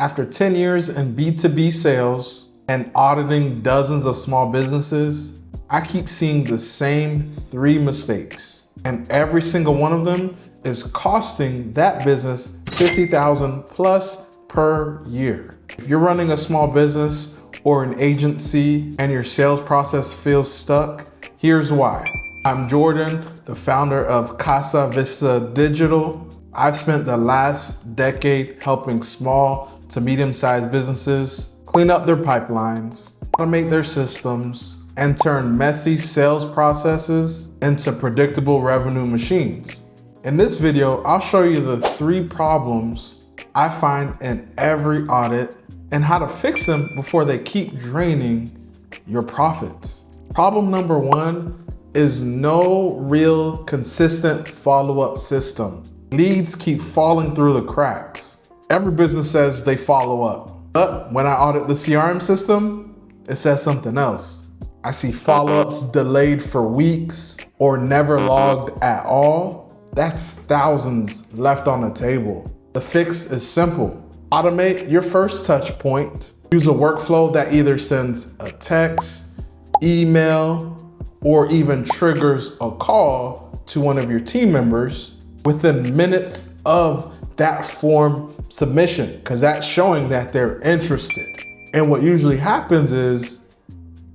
After 10 years in B2B sales and auditing dozens of small businesses, I keep seeing the same 3 mistakes. And every single one of them is costing that business $50,000 plus per year. If you're running a small business or an agency and your sales process feels stuck, here's why. I'm Jordan, the founder of Casa Vista Digital. I've spent the last decade helping small to medium-sized businesses clean up their pipelines, automate their systems, and turn messy sales processes into predictable revenue machines. In this video, I'll show you the 3 problems I find in every audit and how to fix them before they keep draining your profits. Problem number 1 is no real consistent follow-up system. Leads keep falling through the cracks. Every business says they follow up, but when I audit the CRM system, it says something else. I see follow-ups delayed for weeks or never logged at all. That's thousands left on the table. The fix is simple. Automate your first touch point. Use a workflow that either sends a text, email, or even triggers a call to one of your team members within minutes of that form submission, because that's showing that they're interested. And what usually happens is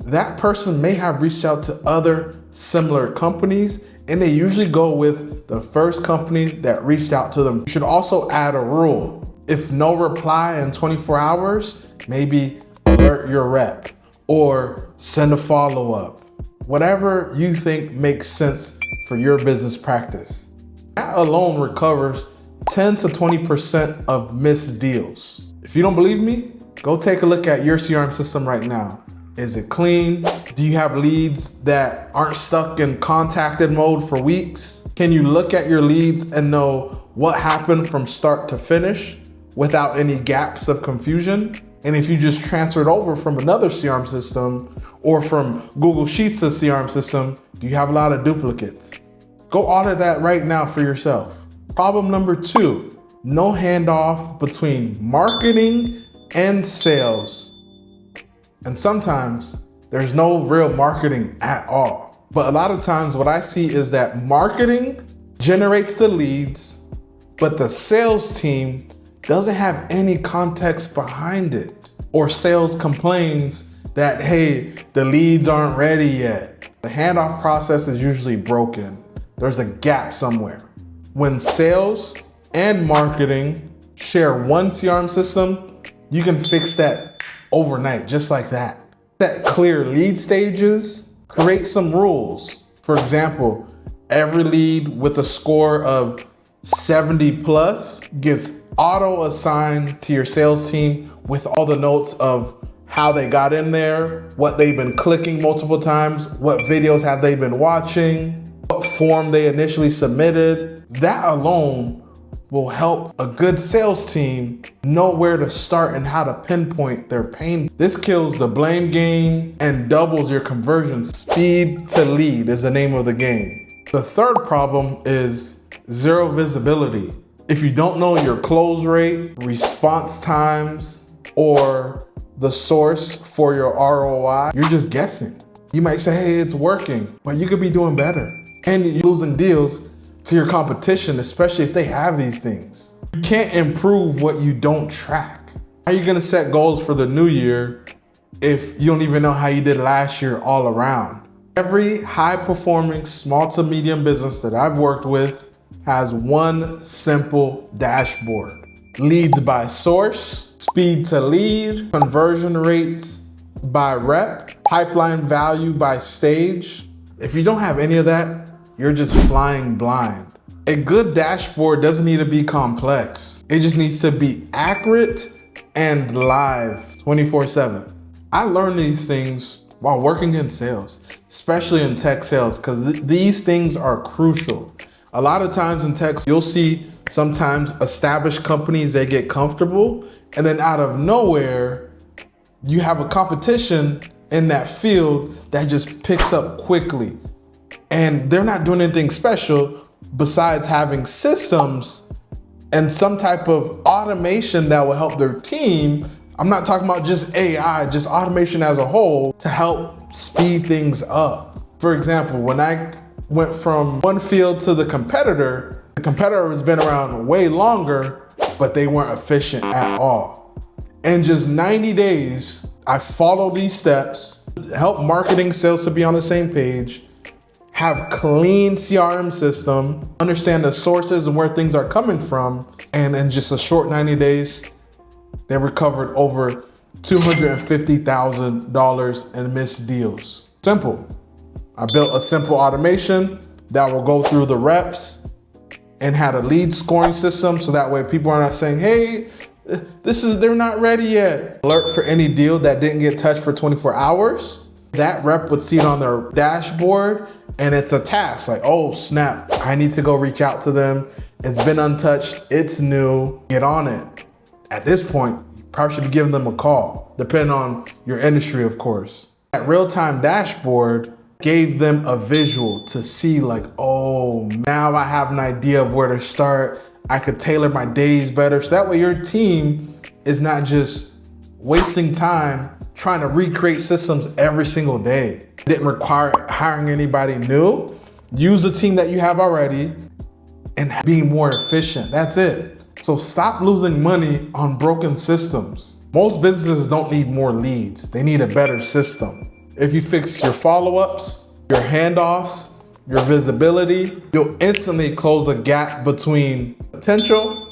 that person may have reached out to other similar companies, and they usually go with the first company that reached out to them. You should also add a rule. If no reply in 24 hours, maybe alert your rep or send a follow-up. Whatever you think makes sense for your business practice. That alone recovers 10 to 20% of missed deals. If you don't believe me, go take a look at your CRM system right now. Is it clean? Do you have leads that aren't stuck in contacted mode for weeks? Can you look at your leads and know what happened from start to finish without any gaps of confusion? And if you just transferred over from another CRM system or from Google Sheets to CRM system, do you have a lot of duplicates? Go audit that right now for yourself. Problem number 2, no handoff between marketing and sales. And sometimes there's no real marketing at all. But a lot of times what I see is that marketing generates the leads, but the sales team doesn't have any context behind it. Or sales complains that, hey, the leads aren't ready yet. The handoff process is usually broken. There's a gap somewhere. When sales and marketing share one CRM system, you can fix that overnight, just like that. Set clear lead stages, create some rules. For example, every lead with a score of 70 plus gets auto assigned to your sales team with all the notes of how they got in there, what they've been clicking multiple times, what videos have they been watching, what form they initially submitted. That alone will help a good sales team know where to start and how to pinpoint their pain. This kills the blame game and doubles your conversion. Speed to lead is the name of the game. The third problem is zero visibility. If you don't know your close rate, response times, or the source for your ROI, you're just guessing. You might say, hey, it's working, but you could be doing better. And you're losing deals to your competition, especially if they have these things. You can't improve what you don't track. How are you gonna set goals for the new year if you don't even know how you did last year all around? Every high-performing small to medium business that I've worked with has one simple dashboard. Leads by source, speed to lead, conversion rates by rep, pipeline value by stage. If you don't have any of that, you're just flying blind. A good dashboard doesn't need to be complex. It just needs to be accurate and live 24/7. I learned these things while working in sales, especially in tech sales, because these things are crucial. A lot of times in tech, you'll see sometimes established companies, they get comfortable, and then out of nowhere, you have a competition in that field that just picks up quickly. And they're not doing anything special besides having systems and some type of automation that will help their team. I'm not talking about just AI, just automation as a whole to help speed things up. For example, when I went from one field to the competitor has been around way longer, but they weren't efficient at all. In just 90 days, I followed these steps, help marketing, sales to be on the same page, have clean CRM system, understand the sources and where things are coming from, and in just a short 90 days, they recovered over $250,000 in missed deals. Simple. I built a simple automation that will go through the reps and had a lead scoring system so that way people are not saying, hey, they're not ready yet. Alert for any deal that didn't get touched for 24 hours. That rep would see it on their dashboard and it's a task like, oh snap, I need to go reach out to them. It's been untouched, it's new, get on it. At this point, you probably should be giving them a call, depending on your industry, of course. That real-time dashboard gave them a visual to see like, oh, now I have an idea of where to start. I could tailor my days better. So that way your team is not just wasting time trying to recreate systems every single day. It didn't require hiring anybody new. Use the team that you have already and being more efficient. That's it. So stop losing money on broken systems. Most businesses don't need more leads. They need a better system. If you fix your follow-ups, your handoffs, your visibility, you'll instantly close a gap between potential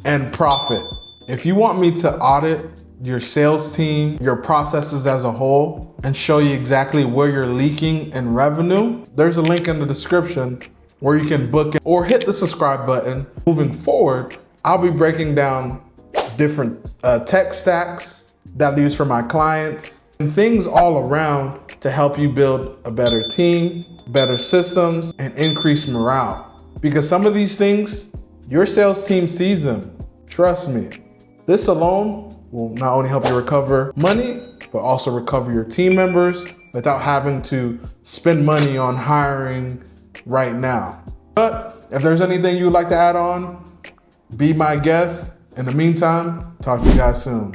and profit. If you want me to audit your sales team, your processes as a whole, and show you exactly where you're leaking in revenue, there's a link in the description where you can book it or hit the subscribe button. Moving forward, I'll be breaking down different tech stacks that I use for my clients and things all around to help you build a better team, better systems, and increase morale. Because some of these things, your sales team sees them. Trust me. This alone will not only help you recover money, but also recover your team members without having to spend money on hiring right now. But if there's anything you'd like to add on, be my guest. In the meantime, talk to you guys soon.